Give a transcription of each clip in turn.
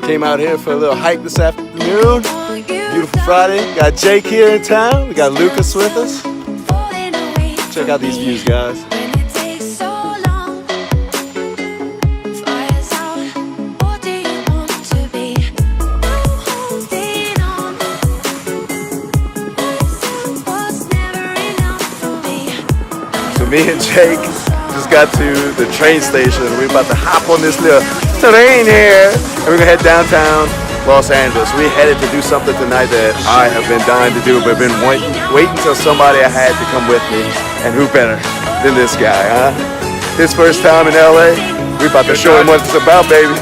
Came out here for a little hike this afternoon. Beautiful Friday. Got Jake here in town. We got Lucas with us. Check out these views, guys. So me and Jake just got to the train station. We're about to hop on this little train here, and we're gonna head downtown Los Angeles. We headed to do something tonight that I have been dying to do, but been waiting till somebody I had to come with me, and who better than this guy, huh? His first time in LA. We're about to show him what it's about, baby.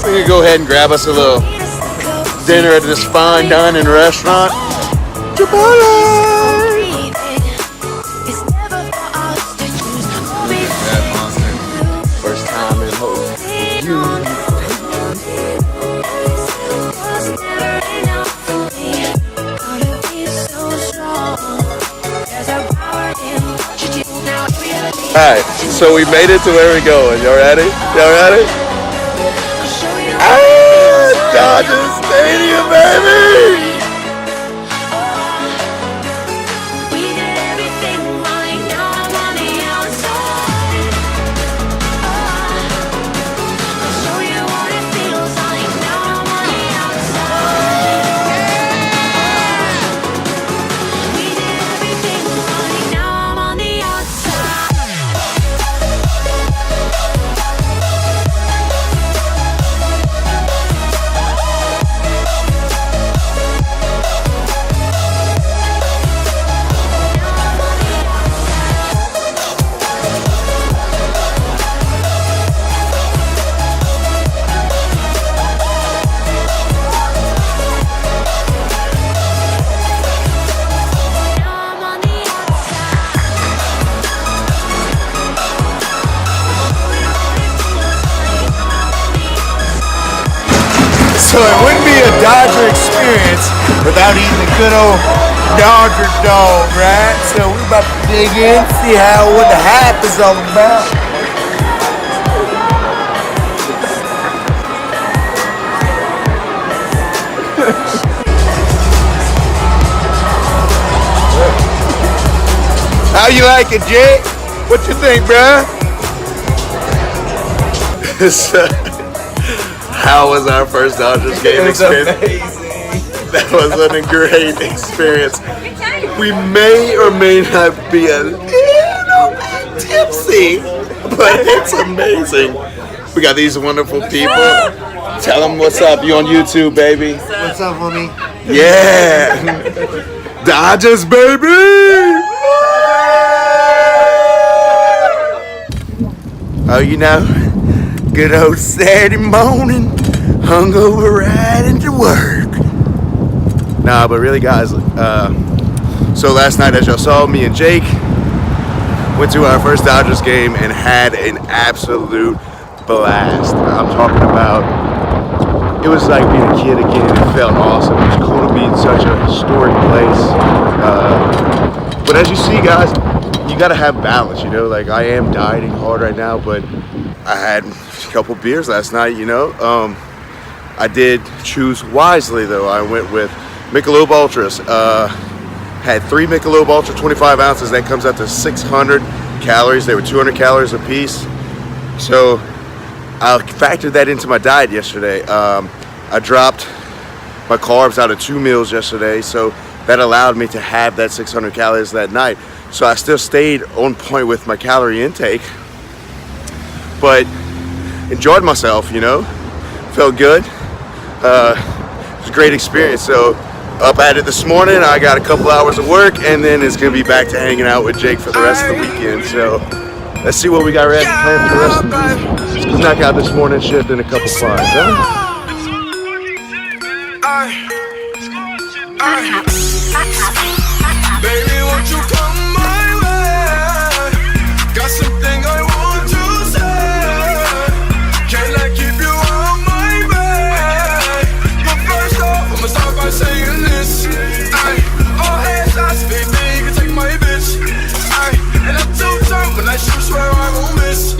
We're gonna go ahead and grab us a little dinner at this fine dining restaurant. Chipotle! First time in Hope. Alright, so we made it to where we're going. Y'all ready? Y'all ready? Dodger Stadium, baby! So it wouldn't be a Dodger experience without eating a good old Dodger dog, right? So we're about to dig in, see what the hype is all about. How you like it, Jake? What you think, bruh? How was our first Dodgers game experience? Amazing. That was a great experience. We may or may not be a little bit tipsy, but it's amazing. We got these wonderful people. Tell them what's up. You on YouTube, baby? What's up, homie? Yeah. Dodgers, baby. Oh, you know, good old Saturday morning, hungover right into work. Nah, but really, guys, so last night, as y'all saw, me and Jake went to our first Dodgers game and had an absolute blast. I'm talking about, it was like being a kid again. It felt awesome. It was cool to be in such a historic place. But as you see, guys, you gotta have balance, you know? Like, I am dieting hard right now, but I had a couple beers last night, you know? I did choose wisely, though. I went with Michelob Ultras. Had 3 Michelob Ultra 25 ounces. That comes out to 600 calories. They were 200 calories a piece. So I factored that into my diet yesterday. I dropped my carbs out of 2 meals yesterday, so that allowed me to have that 600 calories that night. So I still stayed on point with my calorie intake, but enjoyed myself, you know, felt good. It was a great experience. So up at it this morning, I got a couple hours of work, and then it's gonna be back to hanging out with Jake for the rest of the weekend. So let's see what we got ready planned for the rest of the week. Let's knock out this morning shift and a couple clients, huh? Baby, won't you come my way? Got something I want to say. Can I keep you on my way? But first off, I'ma start by saying this. All hands shots, baby, you can take my bitch. And I'm too tough when I shoot, swear I won't miss.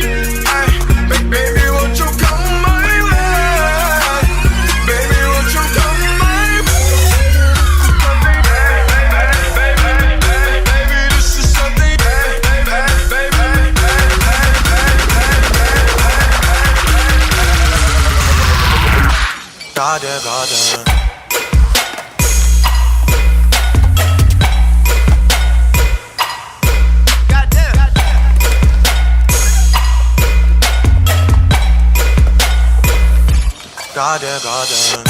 Baby, won't you come my way? Baby, won't you come my way? Goddamn, goddamn. Goddamn, goddamn.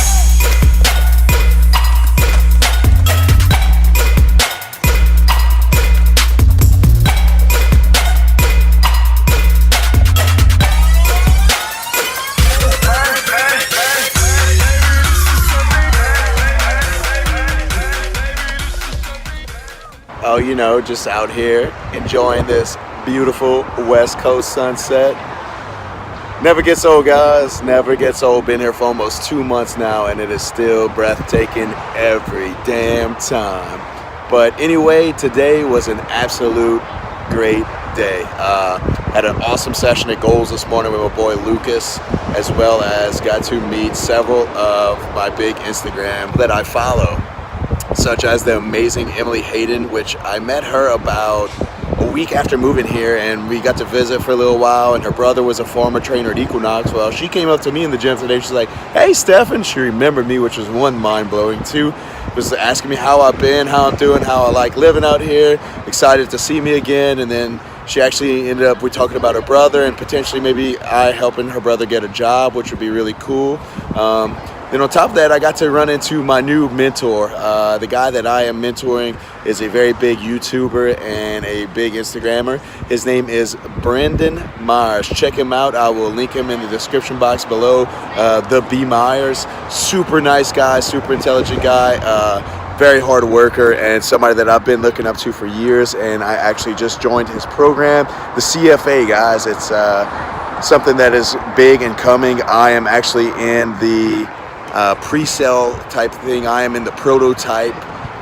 Oh, you know, just out here enjoying this beautiful West Coast sunset. Never gets old, guys. Never gets old. Been here for almost 2 months now, and it is still breathtaking every damn time. But anyway, today was an absolute great day. Had an awesome session at Goals this morning with my boy Lucas, as well as got to meet several of my big Instagram that I follow, such as the amazing Emily Hayden, which I met her about a week after moving here, and we got to visit for a little while, and her brother was a former trainer at Equinox. Well, she came up to me in the gym today. She's like, "Hey, Stefan." She remembered me, which was one, mind-blowing. Two, was asking me how I've been, how I'm doing, how I like living out here, excited to see me again. And then she actually ended up, we talking about her brother and potentially maybe I helping her brother get a job, which would be really cool. Then on top of that, I got to run into my new mentor. The guy that I am mentoring is a very big YouTuber and a big Instagrammer. His name is Brendan Myers. Check him out. I will link him in the description box below. The B Myers. Super nice guy, super intelligent guy. Very hard worker and somebody that I've been looking up to for years. And I actually just joined his program, the CFA, guys. It's something that is big and coming. I am actually in the pre-sale type thing. I am in the prototype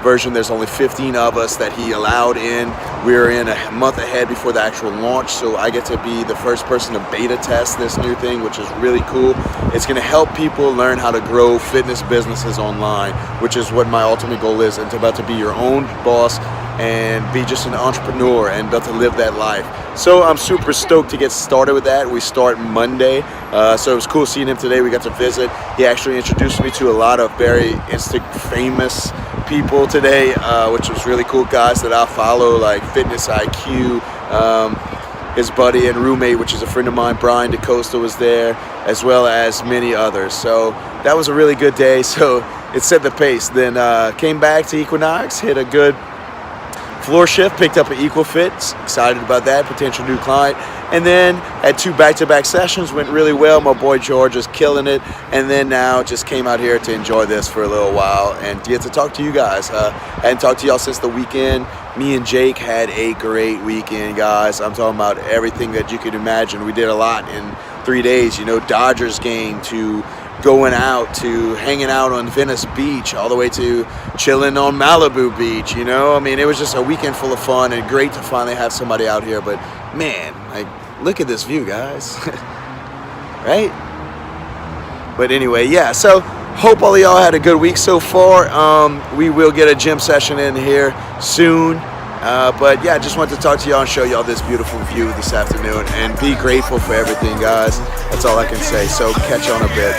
version. There's only 15 of us that he allowed in. We're in a month ahead before the actual launch, so I get to be the first person to beta test this new thing, which is really cool. It's going to help people learn how to grow fitness businesses online, which is what my ultimate goal is, and about to be your own boss and be just an entrepreneur and about to live that life. So I'm super stoked to get started with that. We start Monday, so it was cool seeing him today. We got to visit. He actually introduced me to a lot of very famous people today, which was really cool, guys that I follow, like Fitness IQ. His buddy and roommate, which is a friend of mine, Brian DeCosta, was there, as well as many others. So that was a really good day. So it set the pace. Then came back to Equinox, hit a good floor shift, picked up an EqualFit, excited about that, potential new client. And then had 2 back-to-back sessions, went really well. My boy George is killing it. And then now just came out here to enjoy this for a little while and get to talk to you guys. Hadn't talked to y'all since the weekend. Me and Jake had a great weekend, guys. I'm talking about everything that you could imagine. We did a lot in 3 days, you know, Dodgers game to going out to hanging out on Venice Beach, all the way to chilling on Malibu Beach, you know? I mean, it was just a weekend full of fun and great to finally have somebody out here. But man, like, look at this view, guys. Right? But anyway, yeah, so hope all of y'all had a good week so far. We will get a gym session in here soon. But yeah, just wanted to talk to y'all and show y'all this beautiful view this afternoon and be grateful for everything, guys. That's all I can say. So catch you on a bit.